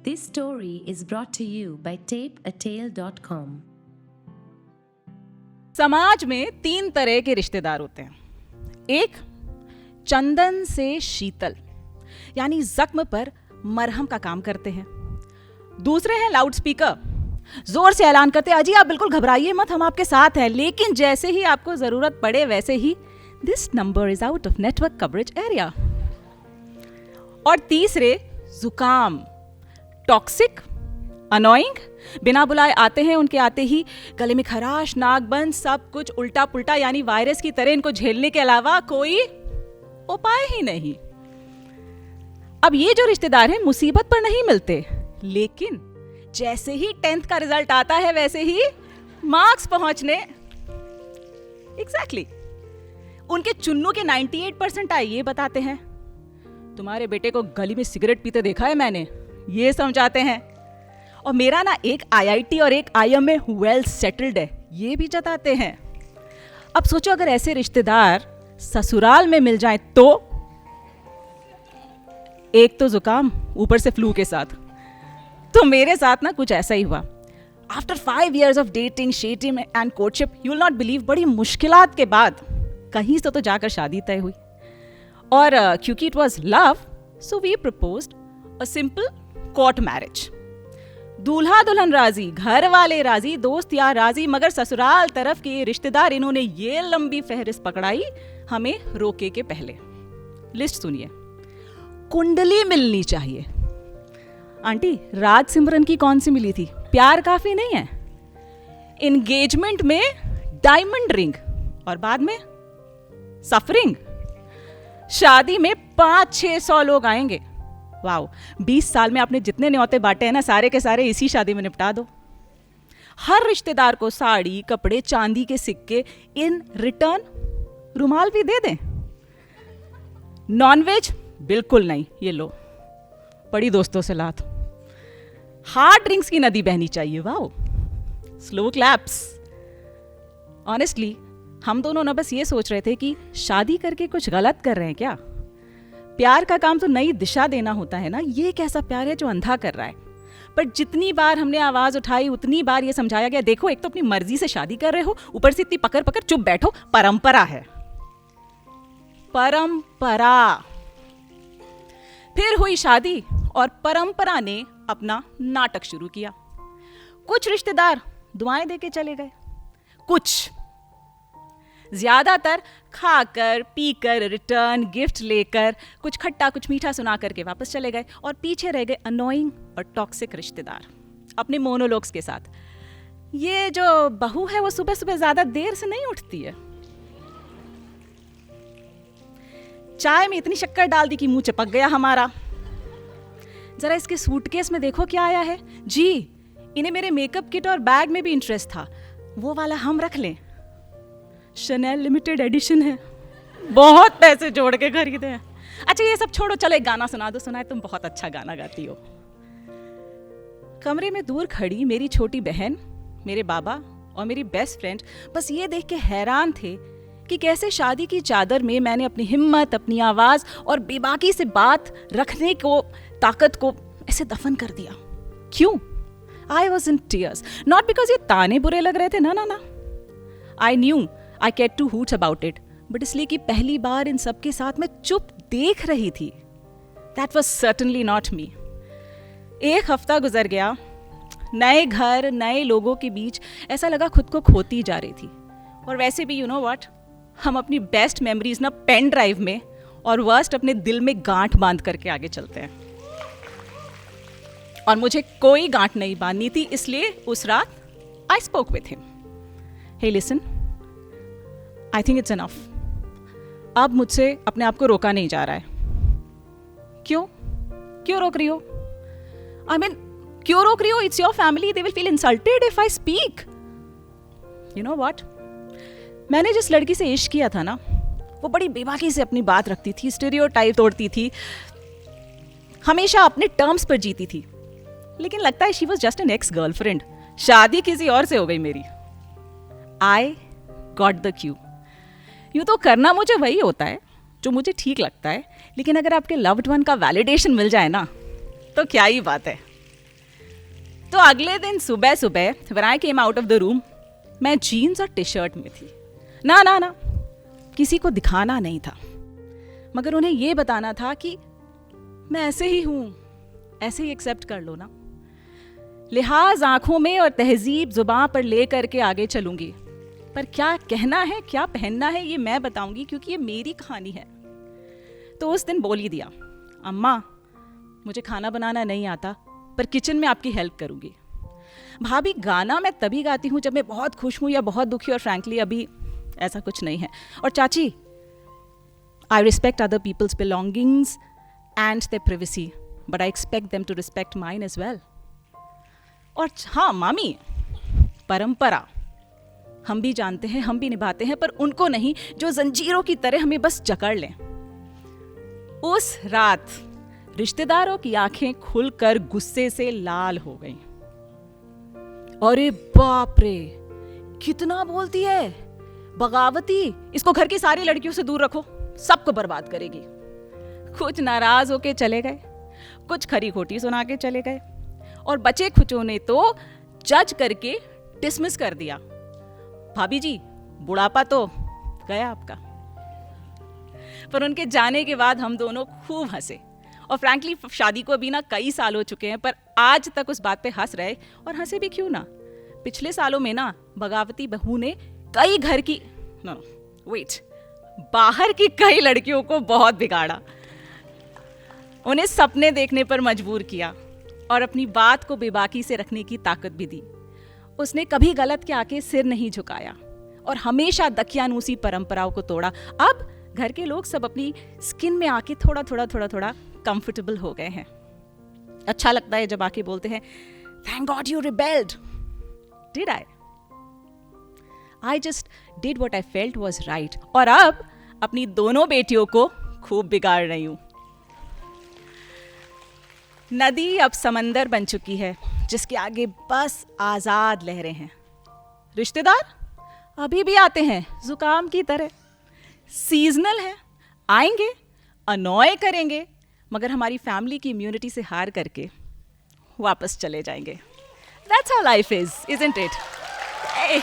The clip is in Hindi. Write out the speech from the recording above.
This story is brought to you by tapeatale.com. समाज में 3 तरह के रिश्तेदार होते हैं। एक, चंदन से शीतल, यानी जख्म पर मरहम का काम करते हैं। दूसरे हैं लाउड स्पीकर, जोर से ऐलान करते हैं, अजी आप बिल्कुल घबराइए मत, हम आपके साथ हैं। लेकिन जैसे ही आपको जरूरत पड़े वैसे ही this number is out of network coverage area. और तीसरे, जुकाम, टॉक्सिक, अनोइंग, बिना बुलाए आते हैं, उनके आते ही गले में खराश, नाक बंद, सब कुछ उल्टा पुल्टा, यानी वायरस की तरह इनको झेलने के अलावा कोई उपाय ही नहीं। अब ये जो रिश्तेदार हैं मुसीबत पर नहीं मिलते, लेकिन जैसे ही 10th का रिजल्ट आता है वैसे ही मार्क्स पहुंचने एग्जैक्टली उनके चुन्नू के 98% आए, ये बताते हैं। तुम्हारे बेटे को गली में सिगरेट पीते देखा है मैंने, ये समझाते हैं। और मेरा ना एक IIT और एक IIM में वेल सेटल्ड है, ये भी जताते हैं। अब सोचो अगर ऐसे रिश्तेदार ससुराल में मिल जाएं तो एक तो जुकाम, ऊपर से फ्लू के साथ। तो मेरे साथ ना कुछ ऐसा ही हुआ। After 5 years of dating, chatting and courtship, you will not believe, बड़ी मुश्किलात के बाद कहीं से तो जाकर शादी तय हुई। और क्योंकि it was love, so we proposed a simple court marriage. दूल्हा दुल्हन राजी, घर वाले राजी, दोस्त यार राजी, मगर ससुराल तरफ के रिश्तेदार, इन्होंने ये लंबी फहरिस्त पकड़ाई हमें रोके के पहले। लिस्ट सुनिए। कुंडली मिलनी चाहिए। आंटी, राज सिमरन की कौन सी मिली थी? प्यार काफी नहीं है? एंगेजमेंट में डायमंड रिंग और बाद में सफरिंग। शादी में 500-600 लोग आएंगे। वाओ, 20 साल में आपने जितने न्योते बांटे हैं ना, सारे के सारे इसी शादी में निपटा दो। हर रिश्तेदार को साड़ी, कपड़े, चांदी के सिक्के, इन रिटर्न रुमाल भी दे दें। नॉनवेज बिल्कुल नहीं, ये लो बड़ी दोस्तों से लात। हार्ड ड्रिंक्स की नदी बहनी चाहिए। Wow, slow claps. ऑनेस्टली हम दोनों ना बस ये सोच रहे थे कि शादी करके कुछ गलत कर रहे हैं क्या? प्यार का काम तो नई दिशा देना होता है ना, ये कैसा प्यार है जो अंधा कर रहा है? पर जितनी बार हमने आवाज उठाई उतनी बार ये समझाया गया, देखो एक तो अपनी मर्जी से शादी कर रहे हो, ऊपर से इतनी पकड़ पकड़, चुप बैठो, परंपरा है, परंपरा। फिर हुई शादी और परंपरा ने अपना नाटक शुरू किया। कुछ रिश्तेदार दुआएं देके चले गए, कुछ, ज्यादातर खाकर पीकर रिटर्न गिफ्ट लेकर, कुछ खट्टा कुछ मीठा सुना करके वापस चले गए। और पीछे रह गए अनोइंग और टॉक्सिक रिश्तेदार अपने मोनोलॉग्स के साथ। ये जो बहू है वो सुबह सुबह ज्यादा देर से नहीं उठती है, चाय में इतनी शक्कर डाल दी कि मुंह चिपक गया हमारा। जरा इसके सूटकेस में देखो क्या आया है जी। इन्हें मेरे मेकअप किट और बैग में भी इंटरेस्ट था, वो वाला हम रख लें। शनेल लिमिटेड एडिशन है, बहुत पैसे जोड़ के खरीदे हैं। अच्छा ये सब छोड़ो, चलो एक गाना सुना दो। सुना है तुम बहुत अच्छा गाना गाती हो। कमरे में दूर खड़ी मेरी छोटी बहन, मेरे बाबा और मेरी बेस्ट फ्रेंड बस ये देख के हैरान थे कि कैसे शादी की चादर में मैंने अपनी हिम्मत, अपनी आवाज और बेबाकी से बात रखने को, ताकत को ऐसे दफन कर दिया। क्यों? I was in tears, not because ये ताने बुरे लग रहे थे, ना ना ना। I knew I care to hoot about it, but इसलिए कि पहली बार इन सबके साथ मैं चुप देख रही थी। That was certainly not me. 1 हफ्ता गुजर गया, नए घर, नए लोगों के बीच ऐसा लगा खुद को खोती जा रही थी। और वैसे भी यू नो व्हाट, हम अपनी बेस्ट मेमोरीज ना पेन ड्राइव में और वर्स्ट अपने दिल में गांठ बांध करके आगे चलते हैं। और मुझे कोई गांठ नहीं बांधनी थी, इसलिए उस रात I spoke with him. Hey listen, I think it's enough. अब मुझसे अपने आप को रोका नहीं जा रहा है। क्यों क्यों रोक रही हो? आई मीन क्यों रोक रही हो? It's your family, they will feel insulted if I speak. You know what, मैंने जिस लड़की से इश्क किया था ना, वो बड़ी बेबाकी से अपनी बात रखती थी, स्टीरियोटाइप तोड़ती थी, हमेशा अपने टर्म्स पर जीती थी। लेकिन लगता है she was just an ex girlfriend. शादी किसी और से हो गई मेरी। I got the Q. यूं तो करना मुझे वही होता है जो मुझे ठीक लगता है, लेकिन अगर आपके लव्ड वन का वैलिडेशन मिल जाए ना, तो क्या ही बात है। तो अगले दिन सुबह सुबह when I came out of the room, मैं जीन्स और टी शर्ट में थी। ना ना ना, किसी को दिखाना नहीं था, मगर उन्हें यह बताना था कि मैं ऐसे ही हूं, ऐसे ही एक्सेप्ट कर लो ना। लिहाज आंखों में और तहजीब जुबान पर ले करके आगे चलूंगी, पर क्या कहना है, क्या पहनना है, ये मैं बताऊंगी, क्योंकि ये मेरी कहानी है। तो उस दिन बोल ही दिया, अम्मा मुझे खाना बनाना नहीं आता, पर किचन में आपकी हेल्प करूंगी। भाभी गाना मैं तभी गाती हूँ जब मैं बहुत खुश हूँ या बहुत दुखी, और फ्रैंकली अभी ऐसा कुछ नहीं है। और चाची, I respect other people's belongings and their privacy, but I expect them to respect mine as well. और हाँ मामी, परंपरा हम भी जानते हैं, हम भी निभाते हैं, पर उनको नहीं जो जंजीरों की तरह हमें बस जकड़ लें। उस रात रिश्तेदारों की आंखें खुलकर गुस्से से लाल हो गईं। अरे बाप रे, कितना बोलती है, बगावती, इसको घर की सारी लड़कियों से दूर रखो, सबको बर्बाद करेगी। कुछ नाराज होके चले गए, कुछ खरी खोटी सुना के चले गए, और बचे खुचों ने तो जज करके डिसमिस कर दिया। भाभी जी, बुढ़ापा तो गया आपका। पर उनके जाने के बाद हम दोनों खूब हंसे, और फ्रैंकली शादी को अभी ना कई साल हो चुके हैं, पर आज तक उस बात पे हंस रहे, और हंसे भी क्यों ना। पिछले सालों में ना बगावती बहू ने कई घर की बाहर की कई लड़कियों को बहुत बिगाड़ा, उन्हें सपने देखने पर मजबूर किया, और अपनी बात को बेबाकी से रखने की ताकत भी दी। उसने कभी गलत के आके सिर नहीं झुकाया, और हमेशा दकियानूसी परंपराओं को तोड़ा। अब घर के लोग सब अपनी स्किन में आके थोड़ा थोड़ा कंफर्टेबल हो गए हैं। अच्छा लगता है जब आके बोलते हैं, thank God you rebelled. Did I just did what I felt was right, और अब अपनी दोनों बेटियों को खूब बिगाड़ रही हूं। नदी अब समंदर बन चुकी है, जिसके आगे बस आजाद लहरें हैं। रिश्तेदार अभी भी आते हैं जुकाम की तरह, सीजनल है, आएंगे, अनॉय करेंगे, मगर हमारी फैमिली की इम्यूनिटी से हार करके वापस चले जाएंगे। That's how life is, isn't it? Hey.